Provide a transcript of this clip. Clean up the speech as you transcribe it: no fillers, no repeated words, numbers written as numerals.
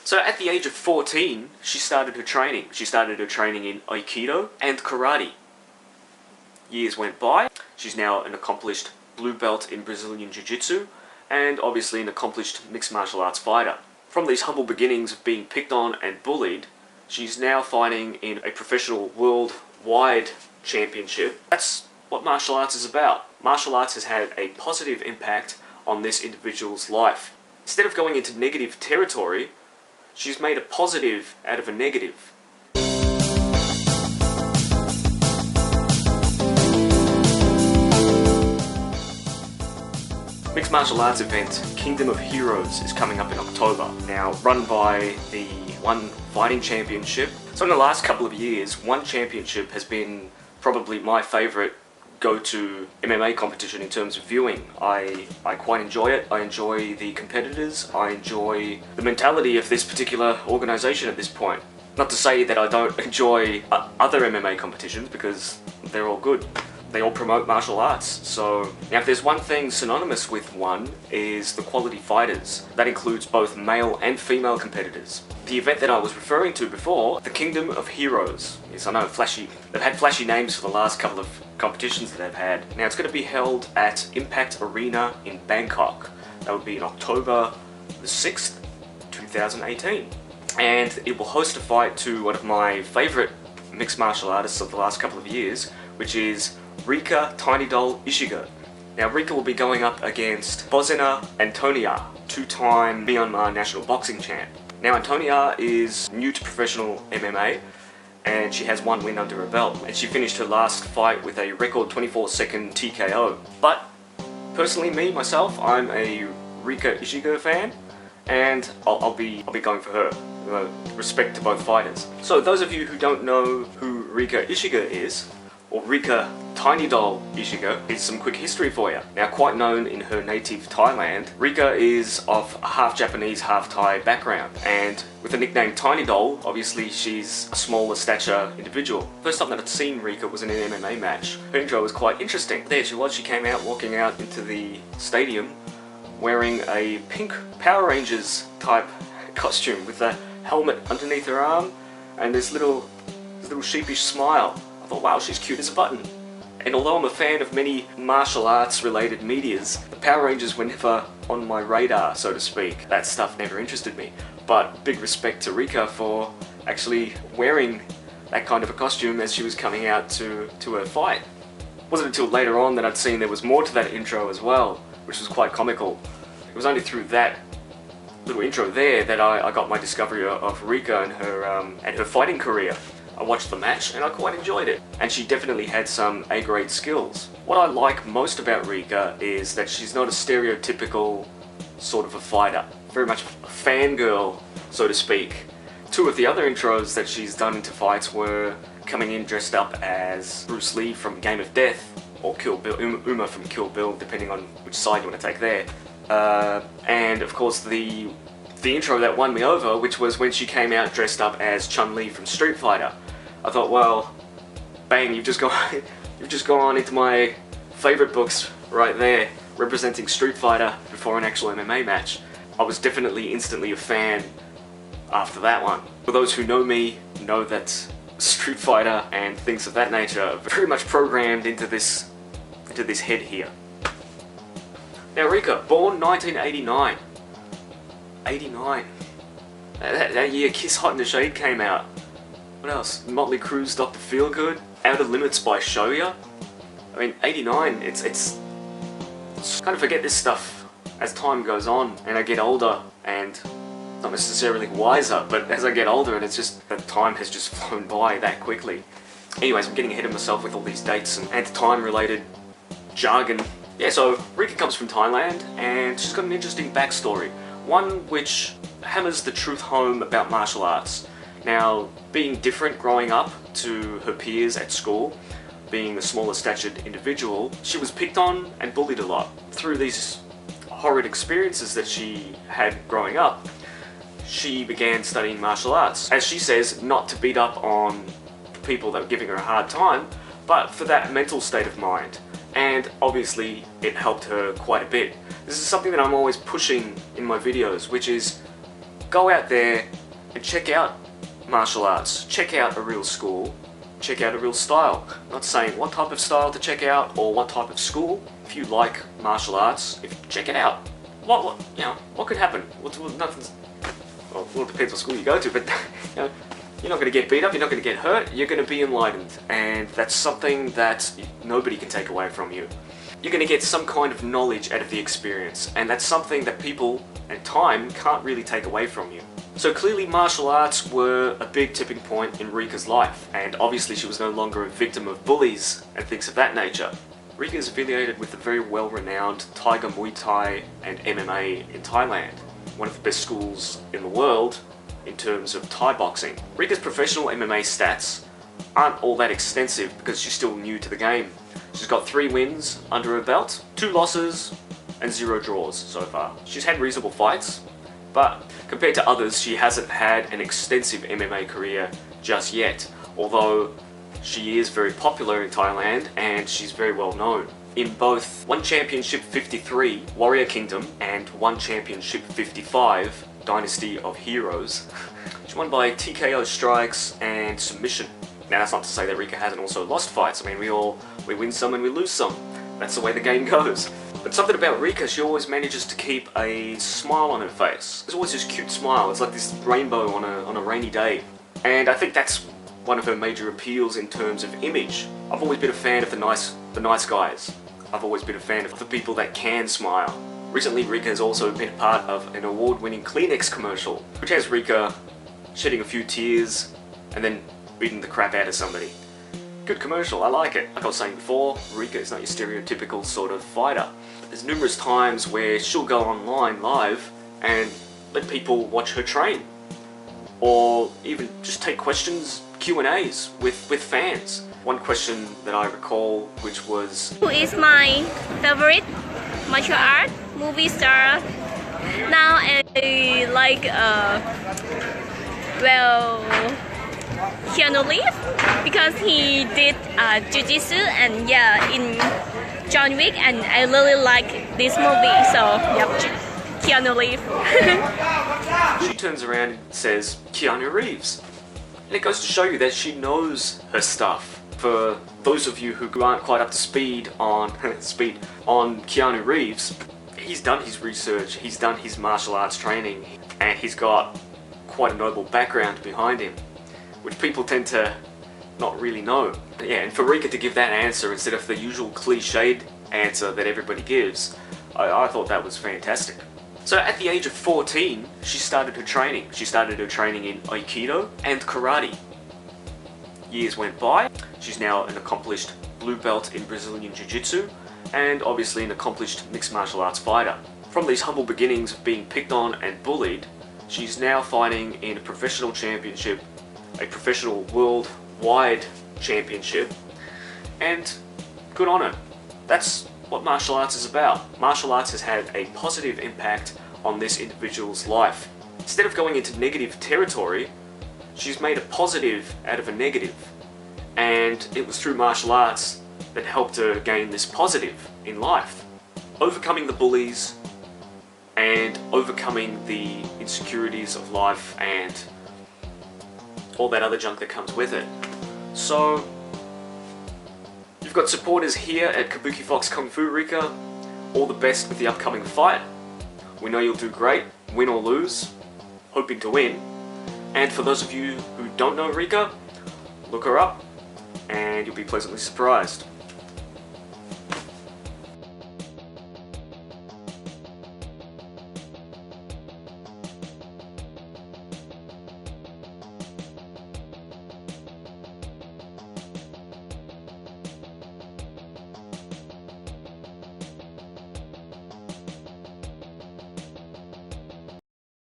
So at the age of 14, she started her training. She started her training in Aikido and Karate. Years went by. She's now an accomplished blue belt in Brazilian Jiu-Jitsu and obviously an accomplished mixed martial arts fighter. From these humble beginnings of being picked on and bullied, she's now fighting in a professional worldwide championship. That's what martial arts is about. Martial arts has had a positive impact on this individual's life. Instead of going into negative territory, she's made a positive out of a negative. Mixed martial arts event Kingdom of Heroes is coming up in October. Now, run by the One Fighting Championship. So in the last couple of years, One Championship has been probably my favourite go-to MMA competition in terms of viewing. I quite enjoy it. I enjoy the competitors. I enjoy the mentality of this particular organisation at this point. Not to say that I don't enjoy other MMA competitions, because they're all good. They all promote martial arts. So now if there's one thing synonymous with One, is the quality fighters. That includes both male and female competitors. The event that I was referring to before, the Kingdom of Heroes. Yes, I know, flashy. They've had flashy names for the last couple of competitions that they've had. Now it's going to be held at Impact Arena in Bangkok. That would be in October the 6th, 2018. And it will host a fight to one of my favourite mixed martial artists of the last couple of years, which is Rika Tiny Doll Ishiga. Now Rika will be going up against Bozena Antonia, two-time Myanmar national boxing champ. Now Antonia is new to professional MMA and she has one win under her belt, and she finished her last fight with a record 24-second TKO. But personally, myself, I'm a Rika Ishiga fan, and I'll be going for her. Respect to both fighters. So those of you who don't know who Rika Ishiga is, or Rika Tiny Doll Ishiga, here's some quick history for you. Now, quite known in her native Thailand, Rika is of a half Japanese, half Thai background, and with the nickname Tiny Doll, obviously she's a smaller stature individual. First time that I'd seen Rika was in an MMA match. Her intro was quite interesting. There she was, she came out walking out into the stadium wearing a pink Power Rangers type costume with a helmet underneath her arm and this little sheepish smile. I thought, wow, she's cute as a button. And although I'm a fan of many martial arts related medias, the Power Rangers were never on my radar, so to speak. That stuff never interested me. But big respect to Rika for actually wearing that kind of a costume as she was coming out to her fight. It wasn't until later on that I'd seen there was more to that intro as well, which was quite comical. It was only through that little intro there that I got my discovery of Rika and her fighting career. I watched the match and I quite enjoyed it, and she definitely had some A-grade skills. What I like most about Rika is that she's not a stereotypical sort of a fighter, very much a fangirl, so to speak. Two of the other intros that she's done into fights were coming in dressed up as Bruce Lee from Game of Death, or Kill Bill, Uma from Kill Bill, depending on which side you want to take there. And of course the intro that won me over, which was when she came out dressed up as Chun-Li from Street Fighter. I thought, well, bang, you've just gone into my favourite books right there, representing Street Fighter before an actual MMA match. I was definitely instantly a fan after that one. For those who know me, know that Street Fighter and things of that nature are very much programmed into this head here. Now Rika, born 1989. 89. That year Kiss Hot in the Shade came out. What else? Motley Crue's Dr. Feelgood, Outer Limits by Shoya. I mean, 89, it's kind of forget this stuff as time goes on and I get older and not necessarily wiser, but as I get older and it's just that time has just flown by that quickly. Anyways, I'm getting ahead of myself with all these dates and time related jargon. Yeah, so Rika comes from Thailand and she's got an interesting backstory. One which hammers the truth home about martial arts. Now, being different growing up to her peers at school, being the smaller statured individual, she was picked on and bullied a lot. Through these horrid experiences that she had growing up, she began studying martial arts. As she says, not to beat up on the people that were giving her a hard time, but for that mental state of mind. And obviously, it helped her quite a bit. This is something that I'm always pushing in my videos, which is go out there and check out martial arts, check out a real school, check out a real style. Not saying what type of style to check out or what type of school. If you like martial arts, check it out. What could happen? Nothing's. Well, it depends what school you go to, but you're not going to get beat up, you're not going to get hurt, you're going to be enlightened, and that's something that nobody can take away from you. You're going to get some kind of knowledge out of the experience, and that's something that people and time can't really take away from you. So clearly martial arts were a big tipping point in Rika's life, and obviously she was no longer a victim of bullies and things of that nature. Rika is affiliated with the very well-renowned Tiger Muay Thai and MMA in Thailand, one of the best schools in the world in terms of Thai boxing. Rika's professional MMA stats aren't all that extensive because she's still new to the game. She's got 3 wins under her belt, 2 losses and 0 draws so far. She's had reasonable fights, but compared to others, she hasn't had an extensive MMA career just yet, although she is very popular in Thailand and she's very well known. In both One Championship 53, Warrior Kingdom, and One Championship 55, Dynasty of Heroes, she won by TKO strikes and submission. Now that's not to say that Rika hasn't also lost fights. I mean, we win some and we lose some. That's the way the game goes. But something about Rika, she always manages to keep a smile on her face. There's always this cute smile. It's like this rainbow on a rainy day. And I think that's one of her major appeals in terms of image. I've always been a fan of the nice guys. I've always been a fan of the people that can smile. Recently, Rika has also been a part of an award-winning Kleenex commercial, which has Rika shedding a few tears and then beating the crap out of somebody. Good commercial, I like it. Like I was saying before, Rika is not your stereotypical sort of fighter. There's numerous times where she'll go online live and let people watch her train. Or even just take questions, Q&As with fans. One question that I recall, which was, who is my favorite martial art movie star? Now I like Keanu Reeves, because he did jiu-jitsu and in John Wick, and I really like this movie, so yep, Keanu Reeves. She turns around and says, Keanu Reeves. And it goes to show you that she knows her stuff. For those of you who aren't quite up to speed on Keanu Reeves, he's done his research, he's done his martial arts training, and he's got quite a noble background behind him, which people tend to not really know. Yeah, and for Rika to give that answer instead of the usual cliched answer that everybody gives, I thought that was fantastic. So at the age of 14, she started her training. She started her training in Aikido and Karate. Years went by. She's now an accomplished blue belt in Brazilian Jiu-Jitsu and obviously an accomplished mixed martial arts fighter. From these humble beginnings of being picked on and bullied, she's now fighting in a professional championship, a professional worldwide championship, and good on her. That's what martial arts is about. Martial arts has had a positive impact on this individual's life. Instead of going into negative territory, she's made a positive out of a negative. And it was through martial arts that helped her gain this positive in life. Overcoming the bullies and overcoming the insecurities of life and all that other junk that comes with it. So, you've got supporters here at Kabuki Fox Kung Fu, Rika. All the best with the upcoming fight. We know you'll do great, win or lose, hoping to win. And for those of you who don't know Rika, look her up and you'll be pleasantly surprised.